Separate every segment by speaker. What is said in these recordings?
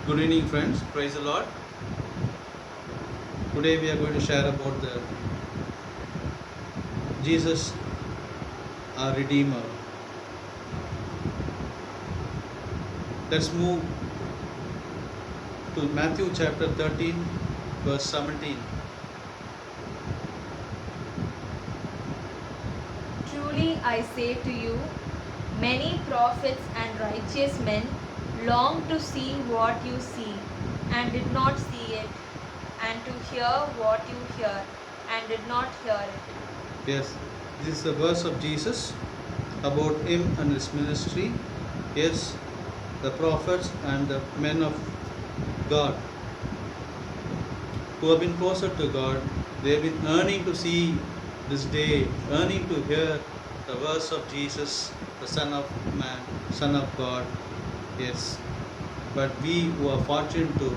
Speaker 1: Good evening, friends. Praise the Lord. Today we are going to share about the Jesus, our Redeemer. Let's move to Matthew chapter 13, verse 17.
Speaker 2: Truly I say to you, many prophets and righteous men longed to see what you see, and did not see it, and to hear what you hear, and did not hear it.
Speaker 1: Yes, this is the verse of Jesus about him and his ministry. Yes, the prophets and the men of God who have been closer to God, they have been yearning to see this day, yearning to hear the words of Jesus, the Son of Man, Son of God. Yes, but we who are fortunate to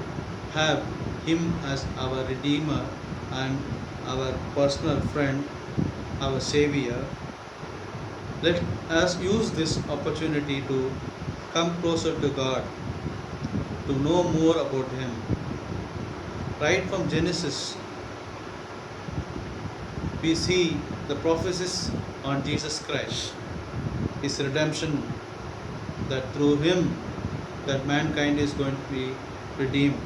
Speaker 1: have Him as our Redeemer and our personal friend, our Savior, let us use this opportunity to come closer to God, to know more about Him. Right from Genesis, we see the prophecies on Jesus Christ, His redemption, that through Him that mankind is going to be redeemed.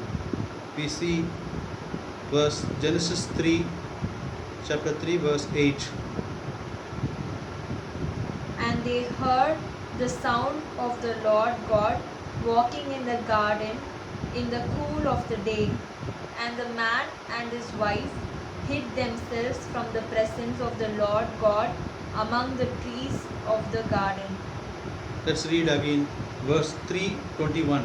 Speaker 1: We see verse Genesis 3, chapter 3, verse 8.
Speaker 2: And they heard the sound of the Lord God walking in the garden in the cool of the day. And the man and his wife hid themselves from the presence of the Lord God among the trees of the garden.
Speaker 1: Let's read again verse 3:21.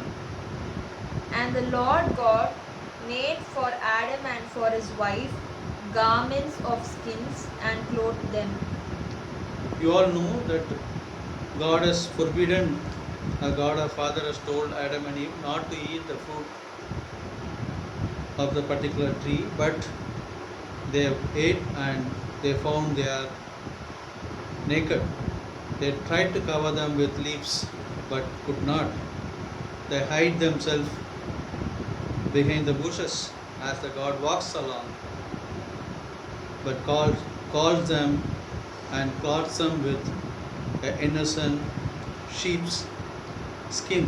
Speaker 2: And the Lord God made for Adam and for his wife garments of skins and clothed them.
Speaker 1: You all know that God has forbidden, God our Father has told Adam and Eve not to eat the fruit of the particular tree, but they ate and they found they are naked. They tried to cover them with leaves but could not. They hide themselves behind the bushes as the God walks along, but calls them and clothes them with an innocent sheep's skin.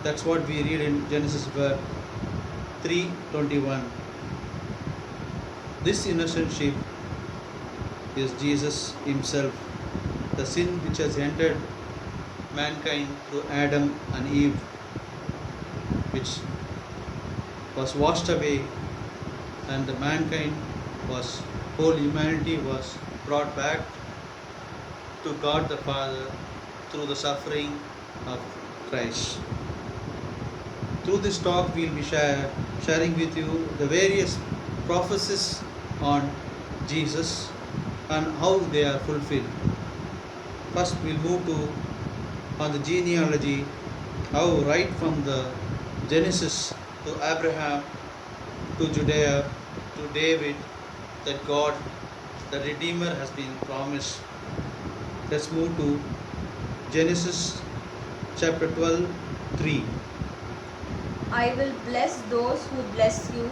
Speaker 1: That's what we read in Genesis 3:21. This innocent sheep is Jesus Himself. The sin which has entered mankind through Adam and Eve, which was washed away, and the mankind was, whole humanity was brought back to God the Father through the suffering of Christ. Through this talk, we'll be sharing with you the various prophecies on Jesus and how they are fulfilled. First, we'll move to on the genealogy, how right from the Genesis to Abraham to Judea to David, that God, the Redeemer, has been promised. Let's move to Genesis chapter 12:3.
Speaker 2: I will bless those who bless you,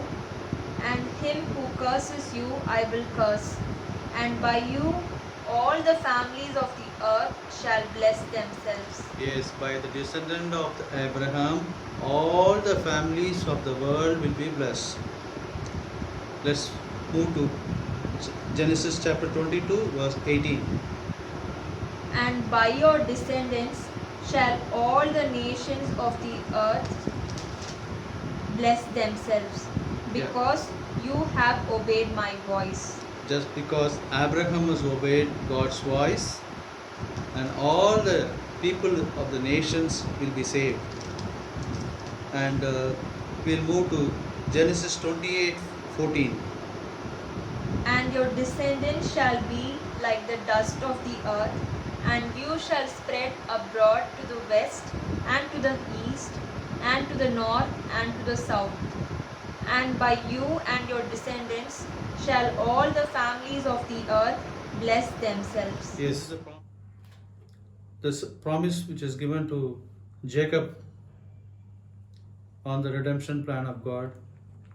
Speaker 2: and him who curses you I will curse. And by you all the families of the earth shall bless themselves.
Speaker 1: Yes, by the descendant of Abraham, all the families of the world will be blessed. Let's move to Genesis chapter 22, verse 18.
Speaker 2: And by your descendants shall all the nations of the earth bless themselves, because you have obeyed my voice.
Speaker 1: Just because Abraham has obeyed God's voice, and all the people of the nations will be saved. And we'll move to Genesis 28:14.
Speaker 2: And your descendants shall be like the dust of the earth, and you shall spread abroad to the west, and to the east, and to the north, and to the south. And by you and your descendants shall all the families of the earth bless themselves.
Speaker 1: Yes, this promise which is given to Jacob on the redemption plan of God.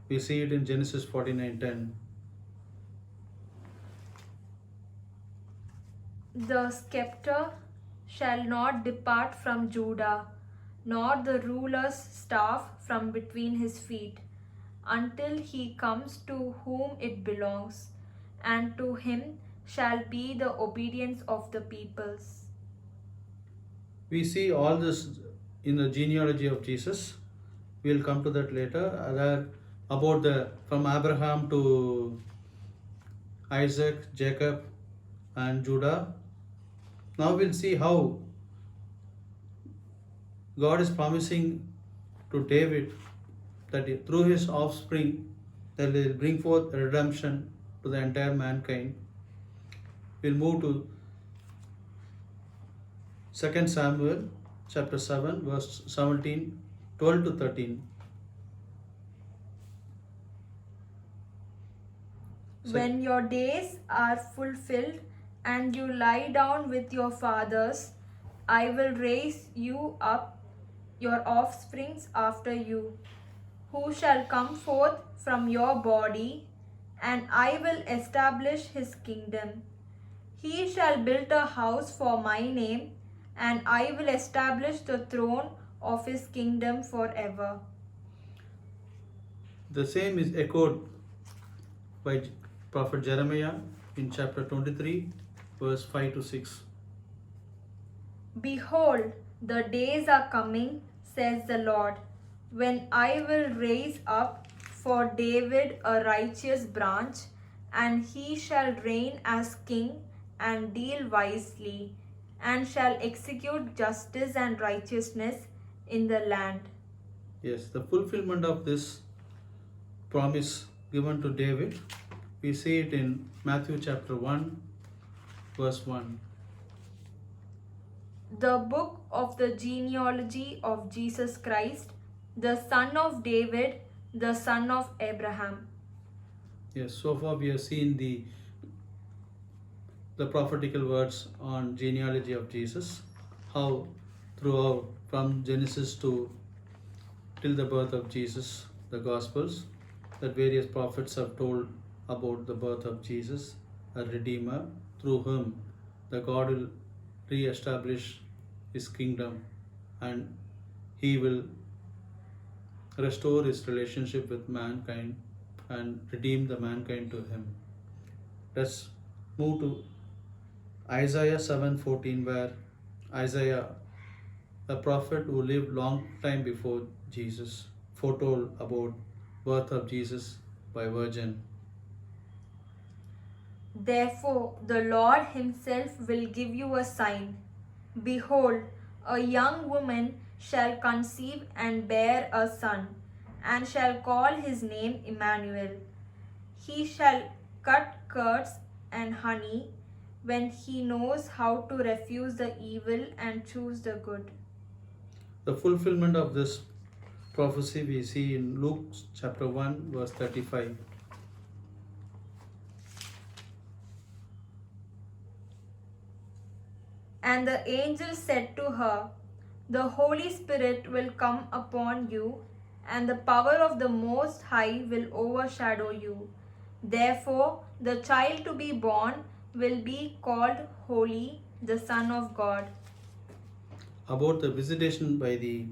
Speaker 1: We see it in Genesis 49:10.
Speaker 2: The scepter shall not depart from Judah, nor the ruler's staff from between his feet, until he comes to whom it belongs, and to him shall be the obedience of the peoples.
Speaker 1: We see all this in the genealogy of Jesus. We'll come to that later. About the from Abraham to Isaac, Jacob, and Judah. Now we'll see how God is promising to David that through his offspring that he will bring forth redemption to the entire mankind. We'll move to 2 Samuel chapter 7 verse 17, 12 to 13.
Speaker 2: When your days are fulfilled and you lie down with your fathers, I will raise you up, your offsprings after you, who shall come forth from your body, and I will establish his kingdom. He shall build a house for my name, and I will establish the throne of his kingdom forever.
Speaker 1: The same is echoed by Prophet Jeremiah in chapter 23, verse 5 to 6.
Speaker 2: Behold, the days are coming, says the Lord, when I will raise up for David a righteous branch, and he shall reign as king and deal wisely, and shall execute justice and righteousness in the land.
Speaker 1: Yes, the fulfillment of this promise given to David, we see it in Matthew chapter 1, verse 1.
Speaker 2: The book of the genealogy of Jesus Christ, the son of David, the son of Abraham.
Speaker 1: Yes, so far we have seen the prophetical words on genealogy of Jesus, how throughout from Genesis to till the birth of Jesus, the Gospels, that various prophets have told about the birth of Jesus, a Redeemer, through whom the God will re-establish his kingdom and he will restore his relationship with mankind and redeem the mankind to him. Let's move to Isaiah 7:14, where Isaiah, a prophet who lived long time before Jesus, foretold about birth of Jesus by virgin.
Speaker 2: Therefore, the Lord himself will give you a sign. Behold, a young woman shall conceive and bear a son, and shall call his name Emmanuel. He shall cut curds and honey when he knows how to refuse the evil and choose the good.
Speaker 1: The fulfillment of this prophecy we see in Luke chapter 1, verse 35.
Speaker 2: And the angel said to her, the Holy Spirit will come upon you, and the power of the Most High will overshadow you. Therefore, the child to be born will be called Holy, the Son of God.
Speaker 1: About the visitation by the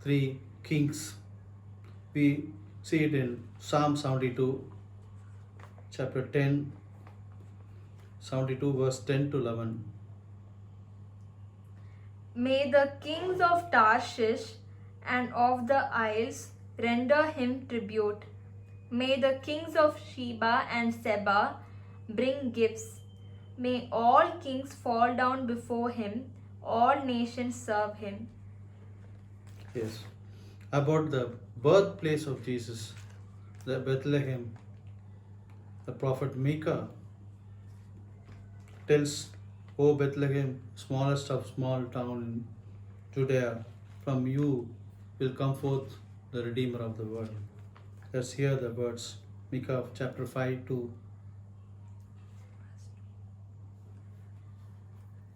Speaker 1: three kings, we see it in Psalm 72, chapter 10, 72, verse 10 to 11.
Speaker 2: May the kings of Tarshish and of the isles render him tribute. May the kings of Sheba and Seba bring gifts. May all kings fall down before him, all nations serve him.
Speaker 1: Yes. About the birthplace of Jesus, the Bethlehem, the prophet Micah tells, O Bethlehem, smallest of small town in Judea, from you will come forth the Redeemer of the world. Let's hear the words, Micah chapter 5, 2.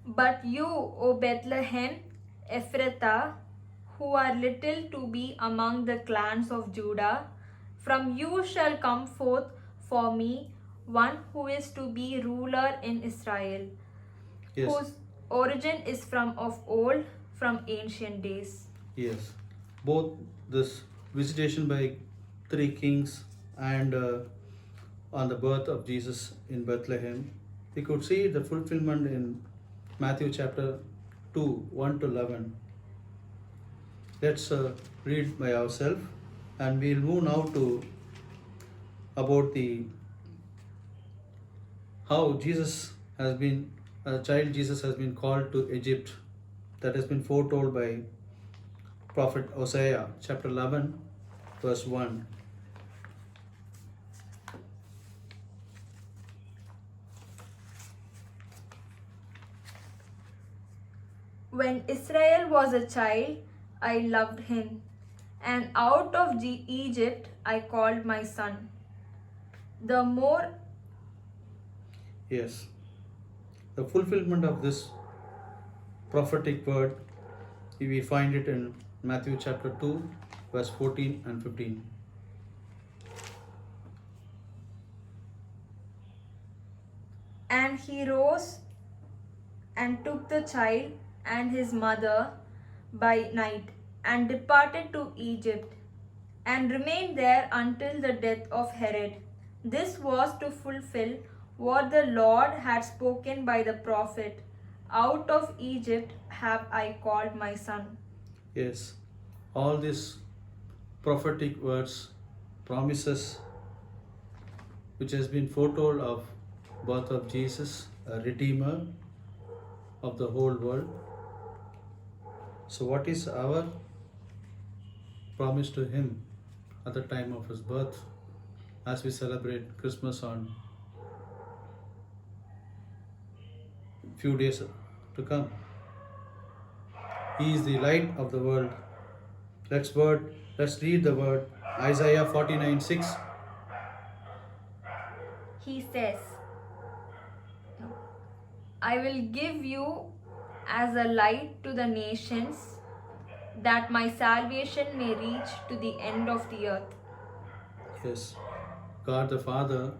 Speaker 2: But you, O Bethlehem, Ephrathah, who are little to be among the clans of Judah. From you shall come forth for me one who is to be ruler in Israel,
Speaker 1: Yes.
Speaker 2: whose origin is from of old, from ancient days.
Speaker 1: Yes. Both this visitation by three kings and on the birth of Jesus in Bethlehem, we could see the fulfillment in Matthew chapter 2, 1 to 11. Let's read by ourselves, and we'll move now to about the how Jesus has been, a child Jesus has been called to Egypt, that has been foretold by prophet Hosea chapter 11 verse 1.
Speaker 2: When Israel was a child, I loved him, and out of Egypt I called my son. The more
Speaker 1: Yes, the fulfillment of this prophetic word, we find it in Matthew chapter 2 verse 14 and 15.
Speaker 2: And he rose and took the child and his mother by night and departed to Egypt and remained there until the death of Herod. This was to fulfill what the Lord had spoken by the prophet, out of Egypt have I called my son.
Speaker 1: Yes, all these prophetic words, promises, which has been foretold of birth of Jesus, a redeemer of the whole world. So what is our promise to him at the time of his birth, as we celebrate Christmas on few days to come? He is the light of the world. Let's read the word Isaiah 49:6.
Speaker 2: He says, I will give you as a light to the nations, that my salvation may reach to the end of the earth.
Speaker 1: Yes, God the Father,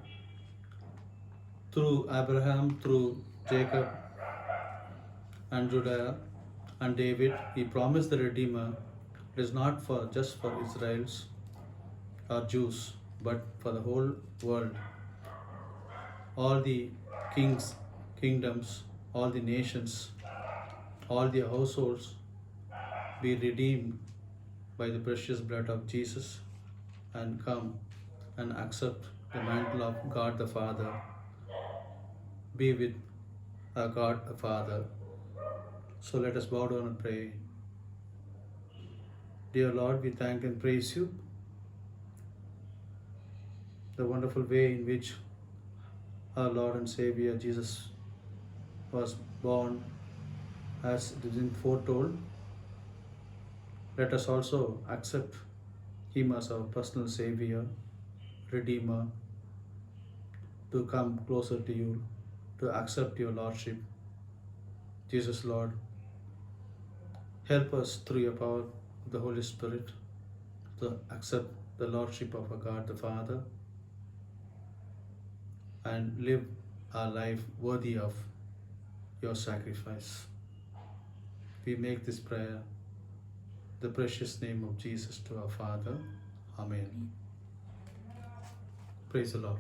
Speaker 1: through Abraham, through Jacob and Judah and David, he promised the Redeemer. It is not for just for Israelites or Jews, but for the whole world. All the kings, kingdoms, all the nations, all the households be redeemed by the precious blood of Jesus and come and accept the mantle of God the Father. Be with our God the Father. So let us bow down and pray. Dear Lord, we thank and praise you. The wonderful way in which our Lord and Savior Jesus was born, as it is been foretold. Let us also accept him as our personal Savior, Redeemer, to come closer to you, to accept your Lordship. Jesus, Lord, help us through your power of the Holy Spirit to accept the Lordship of our God the Father and live our life worthy of your sacrifice. We make this prayer in the precious name of Jesus to our Father. Amen. Praise the Lord.